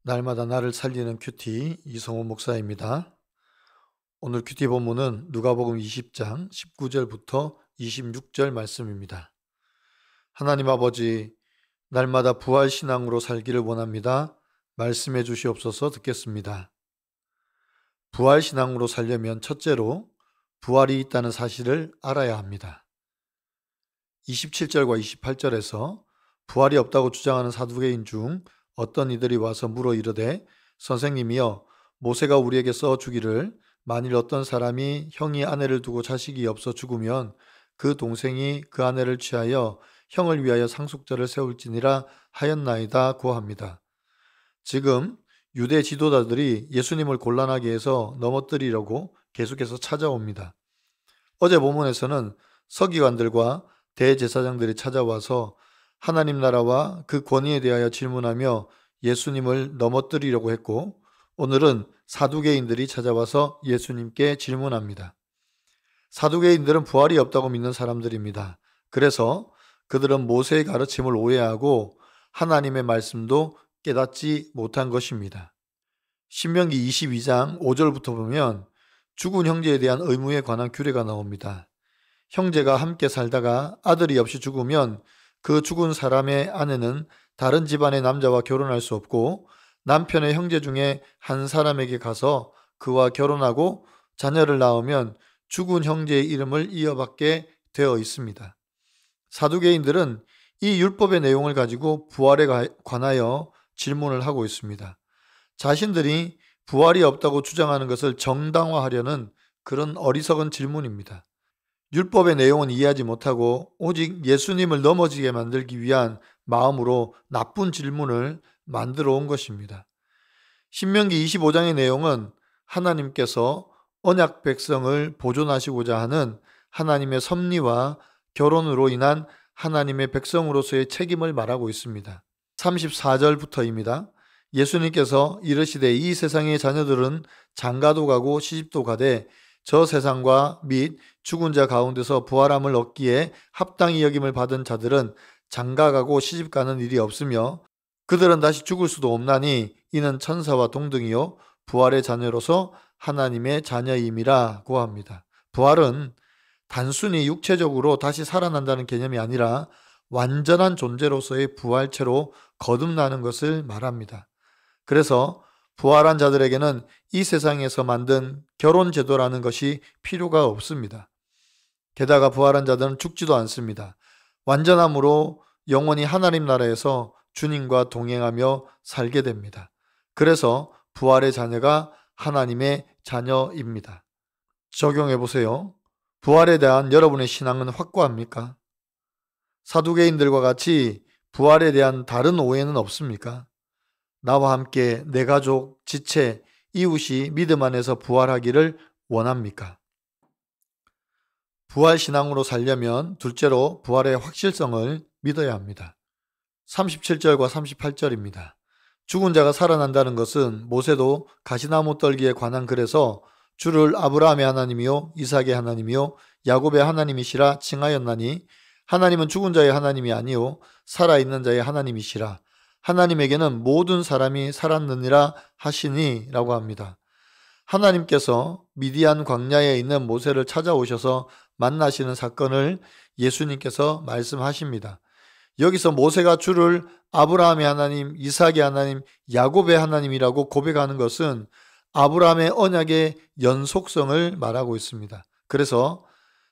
날마다 나를 살리는 큐티 이성호 목사입니다. 오늘 큐티 본문은 누가복음 20장 19절부터 26절 말씀입니다. 하나님 아버지, 날마다 부활 신앙으로 살기를 원합니다. 말씀해 주시옵소서. 듣겠습니다. 부활 신앙으로 살려면 첫째로 부활이 있다는 사실을 알아야 합니다. 27절과 28절에서 부활이 없다고 주장하는 사두개인 중 어떤 이들이 와서 물어 이르되, 선생님이여, 모세가 우리에게 써 주기를 만일 어떤 사람이 형이 아내를 두고 자식이 없어 죽으면 그 동생이 그 아내를 취하여 형을 위하여 상속자를 세울지니라 하였나이다 고합니다. 지금 유대 지도자들이 예수님을 곤란하게 해서 넘어뜨리려고 계속해서 찾아옵니다. 어제 본문에서는 서기관들과 대제사장들이 찾아와서 하나님 나라와 그 권위에 대하여 질문하며 예수님을 넘어뜨리려고 했고, 오늘은 사두개인들이 찾아와서 예수님께 질문합니다. 사두개인들은 부활이 없다고 믿는 사람들입니다. 그래서 그들은 모세의 가르침을 오해하고 하나님의 말씀도 깨닫지 못한 것입니다. 신명기 22장 5절부터 보면 죽은 형제에 대한 의무에 관한 규례가 나옵니다. 형제가 함께 살다가 아들이 없이 죽으면 그 죽은 사람의 아내는 다른 집안의 남자와 결혼할 수 없고 남편의 형제 중에 한 사람에게 가서 그와 결혼하고 자녀를 낳으면 죽은 형제의 이름을 이어받게 되어 있습니다. 사두개인들은 이 율법의 내용을 가지고 부활에 관하여 질문을 하고 있습니다. 자신들이 부활이 없다고 주장하는 것을 정당화하려는 그런 어리석은 질문입니다. 율법의 내용은 이해하지 못하고 오직 예수님을 넘어지게 만들기 위한 마음으로 나쁜 질문을 만들어 온 것입니다. 신명기 25장의 내용은 하나님께서 언약 백성을 보존하시고자 하는 하나님의 섭리와 결혼으로 인한 하나님의 백성으로서의 책임을 말하고 있습니다. 34절부터입니다. 예수님께서 이르시되 이 세상의 자녀들은 장가도 가고 시집도 가되 저 세상과 및 죽은 자 가운데서 부활함을 얻기에 합당히 여김을 받은 자들은 장가가고 시집가는 일이 없으며 그들은 다시 죽을 수도 없나니 이는 천사와 동등이요 부활의 자녀로서 하나님의 자녀임이라고 합니다. 부활은 단순히 육체적으로 다시 살아난다는 개념이 아니라 완전한 존재로서의 부활체로 거듭나는 것을 말합니다. 그래서 부활한 자들에게는 이 세상에서 만든 결혼 제도라는 것이 필요가 없습니다. 게다가 부활한 자들은 죽지도 않습니다. 완전함으로 영원히 하나님 나라에서 주님과 동행하며 살게 됩니다. 그래서 부활의 자녀가 하나님의 자녀입니다. 적용해 보세요. 부활에 대한 여러분의 신앙은 확고합니까? 사두개인들과 같이 부활에 대한 다른 오해는 없습니까? 나와 함께 내 가족, 지체, 이웃이 믿음 안에서 부활하기를 원합니까? 부활신앙으로 살려면 둘째로 부활의 확실성을 믿어야 합니다. 37절과 38절입니다. 죽은 자가 살아난다는 것은 모세도 가시나무 떨기에 관한 글에서 주를 아브라함의 하나님이요 이삭의 하나님이요 야곱의 하나님이시라 칭하였나니 하나님은 죽은 자의 하나님이 아니요 살아있는 자의 하나님이시라. 하나님에게는 모든 사람이 살았느니라 하시니 라고 합니다. 하나님께서 미디안 광야에 있는 모세를 찾아오셔서 만나시는 사건을 예수님께서 말씀하십니다. 여기서 모세가 주를 아브라함의 하나님, 이삭의 하나님, 야곱의 하나님이라고 고백하는 것은 아브라함의 언약의 연속성을 말하고 있습니다. 그래서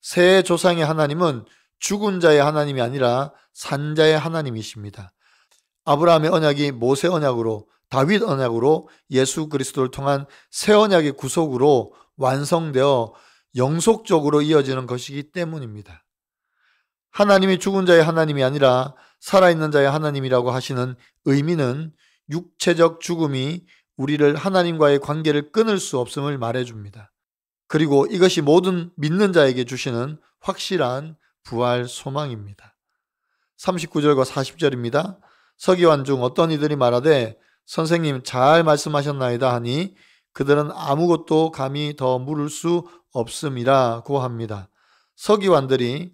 새 조상의 하나님은 죽은 자의 하나님이 아니라 산 자의 하나님이십니다. 아브라함의 언약이 모세 언약으로 다윗 언약으로 예수 그리스도를 통한 새 언약의 구속으로 완성되어 영속적으로 이어지는 것이기 때문입니다. 하나님이 죽은 자의 하나님이 아니라 살아있는 자의 하나님이라고 하시는 의미는 육체적 죽음이 우리를 하나님과의 관계를 끊을 수 없음을 말해줍니다. 그리고 이것이 모든 믿는 자에게 주시는 확실한 부활 소망입니다. 39절과 40절입니다. 서기관 중 어떤 이들이 말하되 선생님 잘 말씀하셨나이다 하니 그들은 아무것도 감히 더 물을 수 없음이라고 합니다. 서기관들이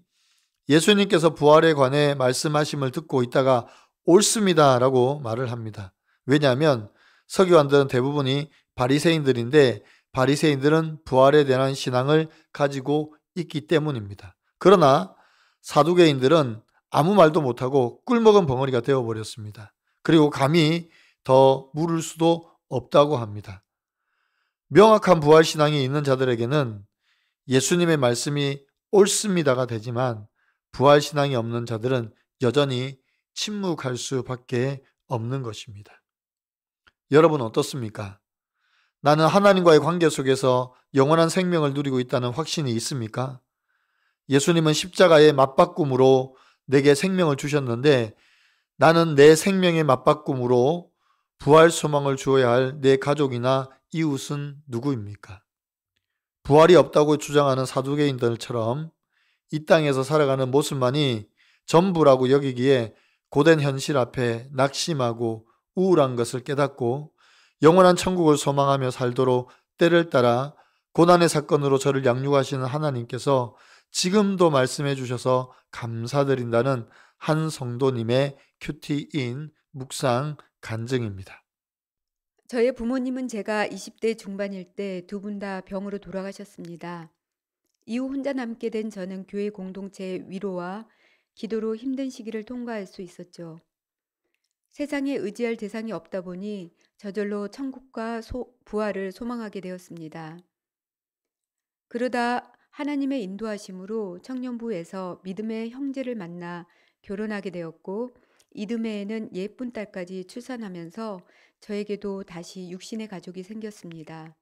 예수님께서 부활에 관해 말씀하심을 듣고 있다가 옳습니다 라고 말을 합니다. 왜냐하면 서기관들은 대부분이 바리새인들인데 바리새인들은 부활에 대한 신앙을 가지고 있기 때문입니다. 그러나 사두개인들은 아무 말도 못하고 꿀먹은 벙어리가 되어버렸습니다. 그리고 감히 더 물을 수도 없다고 합니다. 명확한 부활신앙이 있는 자들에게는 예수님의 말씀이 옳습니다가 되지만 부활신앙이 없는 자들은 여전히 침묵할 수밖에 없는 것입니다. 여러분 어떻습니까? 나는 하나님과의 관계 속에서 영원한 생명을 누리고 있다는 확신이 있습니까? 예수님은 십자가의 맞바꿈으로 내게 생명을 주셨는데 나는 내 생명의 맞바꿈으로 부활 소망을 주어야 할 내 가족이나 이웃은 누구입니까? 부활이 없다고 주장하는 사두개인들처럼 이 땅에서 살아가는 모습만이 전부라고 여기기에 고된 현실 앞에 낙심하고 우울한 것을 깨닫고 영원한 천국을 소망하며 살도록 때를 따라 고난의 사건으로 저를 양육하시는 하나님께서 지금도 말씀해 주셔서 감사드린다는 한 성도님의 큐티인 묵상 간증입니다. 저의 부모님은 제가 20대 중반일 때 두 분 다 병으로 돌아가셨습니다. 이후 혼자 남게 된 저는 교회 공동체의 위로와 기도로 힘든 시기를 통과할 수 있었죠. 세상에 의지할 대상이 없다 보니 저절로 천국과 부활을 소망하게 되었습니다. 그러다 하나님의 인도하심으로 청년부에서 믿음의 형제를 만나 결혼하게 되었고 이듬해에는 예쁜 딸까지 출산하면서 저에게도 다시 육신의 가족이 생겼습니다.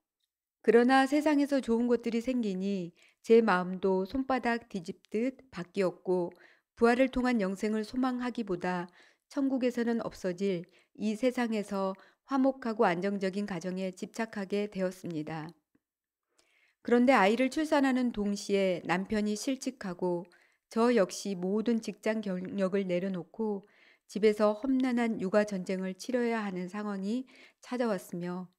그러나 세상에서 좋은 것들이 생기니 제 마음도 손바닥 뒤집듯 바뀌었고 부활을 통한 영생을 소망하기보다 천국에서는 없어질 이 세상에서 화목하고 안정적인 가정에 집착하게 되었습니다. 그런데 아이를 출산하는 동시에 남편이 실직하고 저 역시 모든 직장 경력을 내려놓고 집에서 험난한 육아 전쟁을 치러야 하는 상황이 찾아왔으며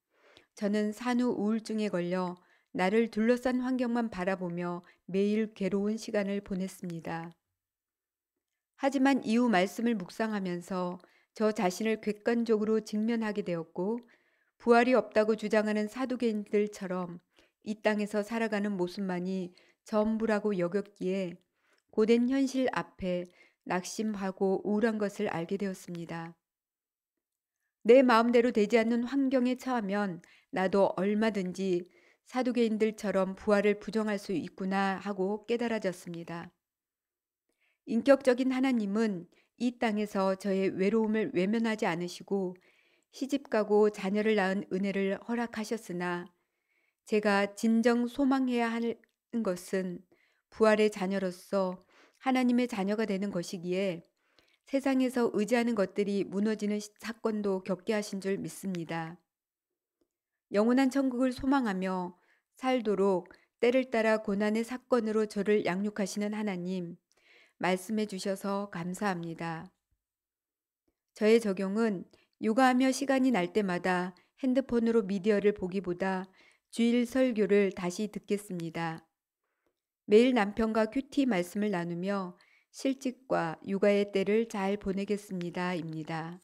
저는 산후 우울증에 걸려 나를 둘러싼 환경만 바라보며 매일 괴로운 시간을 보냈습니다. 하지만 이후 말씀을 묵상하면서 저 자신을 객관적으로 직면하게 되었고 부활이 없다고 주장하는 사두개인들처럼 이 땅에서 살아가는 모습만이 전부라고 여겼기에 고된 현실 앞에 낙심하고 우울한 것을 알게 되었습니다. 내 마음대로 되지 않는 환경에 처하면 나도 얼마든지 사두개인들처럼 부활을 부정할 수 있구나 하고 깨달아졌습니다. 인격적인 하나님은 이 땅에서 저의 외로움을 외면하지 않으시고 시집가고 자녀를 낳은 은혜를 허락하셨으나 제가 진정 소망해야 하는 것은 부활의 자녀로서 하나님의 자녀가 되는 것이기에 세상에서 의지하는 것들이 무너지는 사건도 겪게 하신 줄 믿습니다. 영원한 천국을 소망하며 살도록 때를 따라 고난의 사건으로 저를 양육하시는 하나님, 말씀해 주셔서 감사합니다. 저의 적용은 육아하며 시간이 날 때마다 핸드폰으로 미디어를 보기보다 주일 설교를 다시 듣겠습니다. 매일 남편과 큐티 말씀을 나누며 실직과 육아의 때를 잘 보내겠습니다.입니다.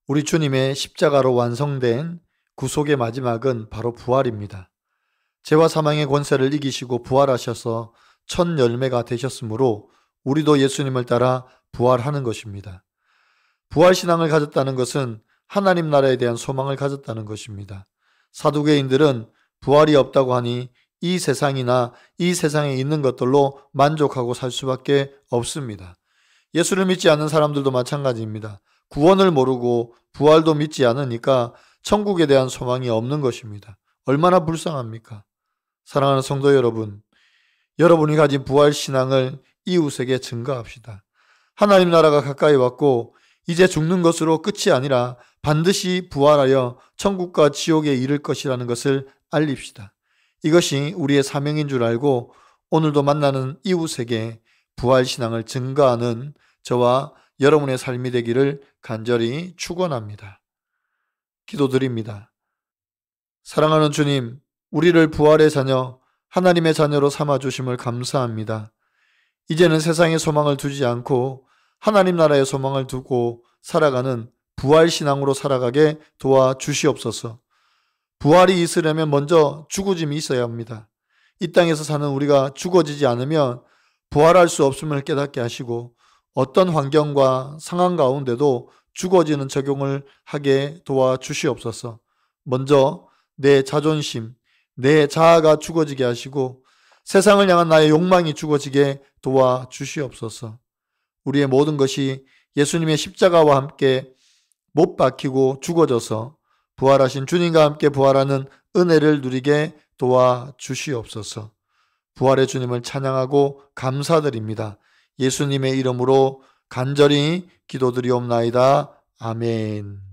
우리 주님의 십자가로 완성된 구속의 마지막은 바로 부활입니다. 죄와 사망의 권세를 이기시고 부활하셔서 첫 열매가 되셨으므로 우리도 예수님을 따라 부활하는 것입니다. 부활신앙을 가졌다는 것은 하나님 나라에 대한 소망을 가졌다는 것입니다. 사두개인들은 부활이 없다고 하니 이 세상이나 이 세상에 있는 것들로 만족하고 살 수밖에 없습니다. 예수를 믿지 않는 사람들도 마찬가지입니다. 구원을 모르고 부활도 믿지 않으니까 천국에 대한 소망이 없는 것입니다. 얼마나 불쌍합니까? 사랑하는 성도 여러분, 여러분이 가진 부활신앙을 이웃에게 증거합시다. 하나님 나라가 가까이 왔고 이제 죽는 것으로 끝이 아니라 반드시 부활하여 천국과 지옥에 이를 것이라는 것을 알립시다. 이것이 우리의 사명인 줄 알고 오늘도 만나는 이웃에게 부활신앙을 증거하는 저와 여러분의 삶이 되기를 간절히 축원합니다. 기도드립니다. 사랑하는 주님, 우리를 부활의 자녀, 하나님의 자녀로 삼아주심을 감사합니다. 이제는 세상의 소망을 두지 않고 하나님 나라의 소망을 두고 살아가는 부활신앙으로 살아가게 도와주시옵소서. 부활이 있으려면 먼저 죽어짐이 있어야 합니다. 이 땅에서 사는 우리가 죽어지지 않으면 부활할 수 없음을 깨닫게 하시고 어떤 환경과 상황 가운데도 죽어지는 적용을 하게 도와주시옵소서. 먼저 내 자존심, 내 자아가 죽어지게 하시고 세상을 향한 나의 욕망이 죽어지게 도와주시옵소서. 우리의 모든 것이 예수님의 십자가와 함께 못 박히고 죽어져서 부활하신 주님과 함께 부활하는 은혜를 누리게 도와주시옵소서. 부활의 주님을 찬양하고 감사드립니다. 예수님의 이름으로 간절히 기도드리옵나이다. 아멘.